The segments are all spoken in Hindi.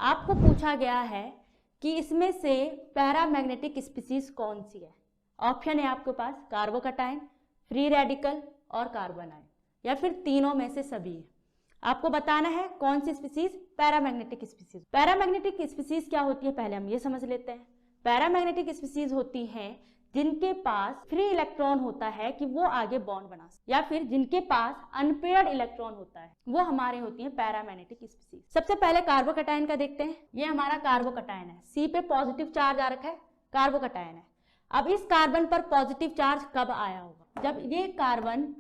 आपको पूछा गया है कि इसमें से पैरामैग्नेटिक स्पीसीज कौन सी है। ऑप्शन है आपके पास कार्बोकैटायन, फ्री रेडिकल और कार्बन आयन, या फिर तीनों में से सभी है। आपको बताना है कौन सी species paramagnetic species. Paramagnetic species क्या होती है पहले हम ये समझ लेते हैं। पैरामैग्नेटिक स्पीसीज होती हैं जिनके पास फ्री इलेक्ट्रॉन होता है कि वो आगे बॉन्ड बना सके, या फिर जिनके पास अनपेयर्ड इलेक्ट्रॉन होता है वो हमारे होती हैं पैरामैग्नेटिक स्पीसीज। सबसे पहले कार्बोकैटायन का देखते हैं। ये हमारा कार्बोकैटायन है, सी पे पॉजिटिव चार्ज आ रखा है, कार्बोकैटायन है। अब इस कार्बन पर पॉजिटिव चार्ज कब आया होगा? जब ये कार्बन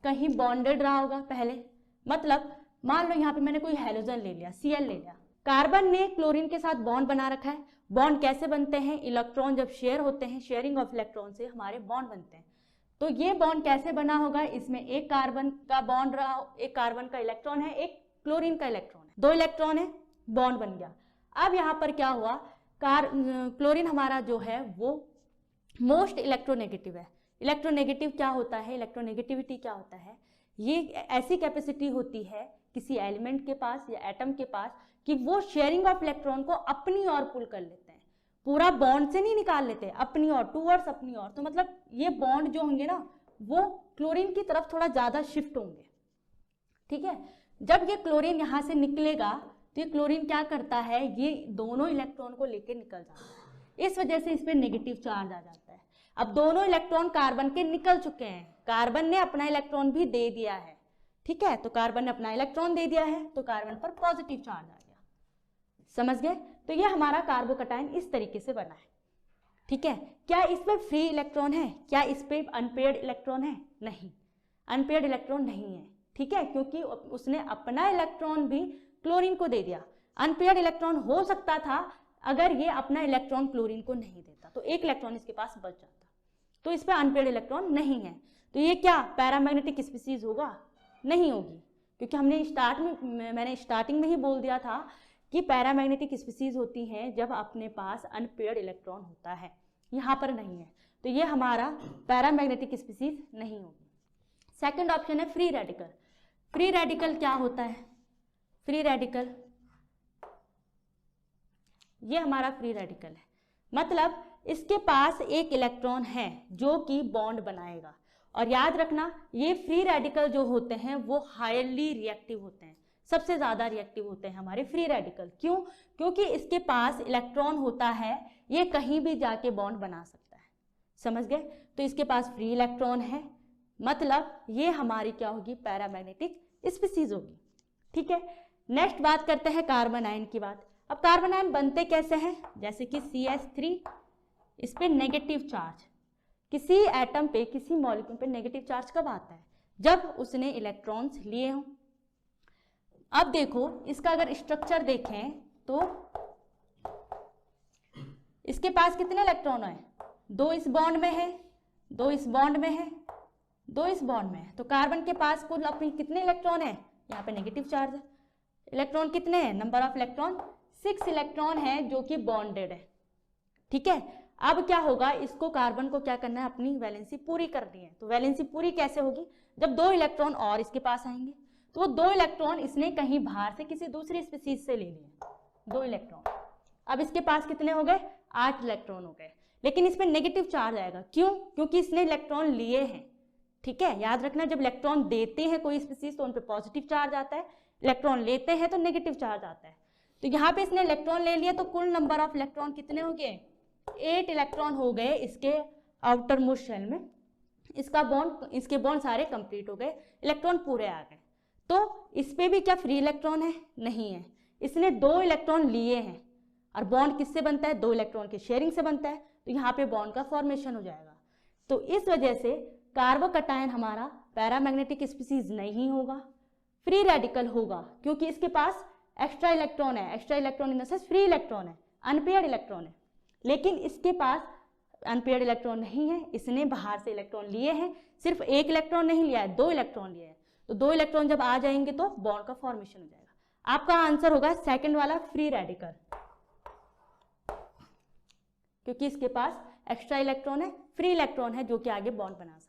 कहीं बॉन्डेड रहा होगा पहले। मतलब मान लो यहाँ पे मैंने कोई हैलोजन ले लिया, Cl ले लिया, कार्बन ने क्लोरीन के साथ बॉन्ड बना रखा है। बॉन्ड कैसे बनते हैं? इलेक्ट्रॉन जब शेयर होते हैं, शेयरिंग ऑफ इलेक्ट्रॉन से हमारे बॉन्ड बनते हैं। तो ये बॉन्ड कैसे बना होगा? इसमें एक कार्बन का बॉन्ड रहा, एक कार्बन का इलेक्ट्रॉन है, एक क्लोरीन का इलेक्ट्रॉन है, दो इलेक्ट्रॉन है, बॉन्ड बन गया। अब यहाँ पर क्या हुआ, क्लोरीन हमारा जो है वो मोस्ट इलेक्ट्रोनेगेटिव है। इलेक्ट्रोनेगेटिव क्या होता है? इलेक्ट्रोनेगेटिविटी क्या होता है? ये ऐसी कैपेसिटी होती है किसी एलिमेंट के पास या एटम के पास कि वो शेयरिंग ऑफ इलेक्ट्रॉन को अपनी ओर पुल कर लेते हैं, पूरा बॉन्ड से नहीं निकाल लेते, अपनी ओर, टूवर्ड्स अपनी ओर। तो मतलब ये बॉन्ड जो होंगे ना वो क्लोरीन की तरफ थोड़ा ज्यादा शिफ्ट होंगे। ठीक है, जब ये क्लोरीन यहाँ से निकलेगा तो ये क्लोरीन क्या करता है, ये दोनों इलेक्ट्रॉन को लेके निकल जाता है। इस वजह से इस पर नेगेटिव चार्ज आ जाता है। अब दोनों इलेक्ट्रॉन कार्बन के निकल चुके हैं, कार्बन ने अपना इलेक्ट्रॉन भी दे दिया है। ठीक है, तो कार्बन ने अपना इलेक्ट्रॉन दे दिया है तो कार्बन पर पॉजिटिव चार्ज आ गया। समझ गए? तो ये हमारा कार्बोकैटायन इस तरीके से बना है। ठीक है, क्या इसमें फ्री इलेक्ट्रॉन है? क्या इस पे अनपेयर्ड इलेक्ट्रॉन है? नहीं, अनपेयर्ड इलेक्ट्रॉन नहीं है। ठीक है, क्योंकि उसने अपना इलेक्ट्रॉन भी क्लोरीन को दे दिया। अनपेयर्ड इलेक्ट्रॉन हो सकता था अगर ये अपना इलेक्ट्रॉन क्लोरीन को नहीं देता, तो एक इलेक्ट्रॉन इसके पास बच जाता। तो इस पे अनपेयर्ड इलेक्ट्रॉन नहीं है, तो ये क्या पैरामैग्नेटिक स्पीसीज होगा? नहीं होगी, क्योंकि मैंने स्टार्टिंग में ही बोल दिया था कि पैरामैग्नेटिक स्पीसीज होती हैं जब अपने पास अनपेयर्ड इलेक्ट्रॉन होता है, यहाँ पर नहीं है, तो ये हमारा पैरामैग्नेटिक स्पीसीज नहीं होगी। सेकंड ऑप्शन है फ्री रेडिकल। फ्री रेडिकल क्या होता है? फ्री रेडिकल, ये हमारा फ्री रेडिकल है, मतलब इसके पास एक इलेक्ट्रॉन है जो कि बॉन्ड बनाएगा। और याद रखना ये फ्री रेडिकल जो होते हैं वो हाईली रिएक्टिव होते हैं, सबसे ज्यादा रिएक्टिव होते हैं हमारे फ्री रेडिकल। क्यों? क्योंकि इसके पास इलेक्ट्रॉन होता है, ये कहीं भी जाके बॉन्ड बना सकता है। समझ गए? तो इसके पास फ्री इलेक्ट्रॉन है, मतलब ये हमारी क्या होगी, पैरामैग्नेटिक स्पीसीज होगी। ठीक है, नेक्स्ट बात करते हैं कार्बन आयन की बात। अब कार्बन आयन बनते कैसे हैं? जैसे कि CH3, इस पे नेगेटिव चार्ज, किसी एटम पे, किसी मॉलिक्यूल पे नेगेटिव चार्ज कब आता है? जब उसने इलेक्ट्रॉन्स लिए हों। अब देखो इसका अगर स्ट्रक्चर देखें तो इसके पास कितने इलेक्ट्रॉन है? दो इस बॉन्ड में है, दो इस बॉन्ड में है, दो इस बॉन्ड में है। तो कार्बन के पास कुल अपने कितने इलेक्ट्रॉन है? यहाँ पे नेगेटिव चार्ज है। इलेक्ट्रॉन कितने हैं? नंबर ऑफ इलेक्ट्रॉन 6 इलेक्ट्रॉन है जो कि बॉन्डेड है। ठीक है, अब क्या होगा, इसको कार्बन को क्या करना है, अपनी वैलेंसी पूरी करनी है। तो वैलेंसी पूरी कैसे होगी? जब दो इलेक्ट्रॉन और इसके पास आएंगे, तो वो दो इलेक्ट्रॉन इसने कहीं बाहर से किसी दूसरी स्पीसीज से ले लिए, दो इलेक्ट्रॉन। अब इसके पास कितने हो गए? 8 इलेक्ट्रॉन हो गए, लेकिन इस पर नेगेटिव चार्ज आएगा। क्यों? क्योंकि इसने इलेक्ट्रॉन लिए हैं। ठीक है, याद रखना जब इलेक्ट्रॉन देते हैं कोई स्पीसीज तो उन पर पॉजिटिव चार्ज आता है, इलेक्ट्रॉन लेते हैं तो नेगेटिव चार्ज आता है। तो यहाँ पे इसने इलेक्ट्रॉन ले लिया तो कुल नंबर ऑफ इलेक्ट्रॉन कितने हो गए? 8 इलेक्ट्रॉन हो गए इसके आउटर मोस्ट शेल में। इसके बॉन्ड सारे कंप्लीट हो गए, इलेक्ट्रॉन पूरे आ गए। तो इस पे भी क्या फ्री इलेक्ट्रॉन है? नहीं है, इसने 2 इलेक्ट्रॉन लिए हैं। और बॉन्ड किससे बनता है? 2 इलेक्ट्रॉन के शेयरिंग से बनता है, तो यहाँ पे बॉन्ड का फॉर्मेशन हो जाएगा। तो इस वजह से कार्बोकैटायन हमारा पैरामैग्नेटिक स्पीसीज नहीं होगा, फ्री रेडिकल होगा, क्योंकि इसके पास एक्स्ट्रा इलेक्ट्रॉन है। Extra electron in the sense free electron है, अनपेयर्ड इलेक्ट्रॉन है। लेकिन इसके पास अनपेयर्ड इलेक्ट्रॉन नहीं है, इसने बाहर से इलेक्ट्रॉन लिए हैं। सिर्फ एक इलेक्ट्रॉन नहीं लिया है, 2 इलेक्ट्रॉन लिए हैं। तो 2 इलेक्ट्रॉन जब आ जाएंगे तो बॉन्ड का फॉर्मेशन हो जाएगा। आपका आंसर होगा सेकंड वाला फ्री रेडिकल, क्योंकि इसके पास एक्स्ट्रा इलेक्ट्रॉन है, फ्री इलेक्ट्रॉन है जो कि आगे बॉन्ड बना सकता है।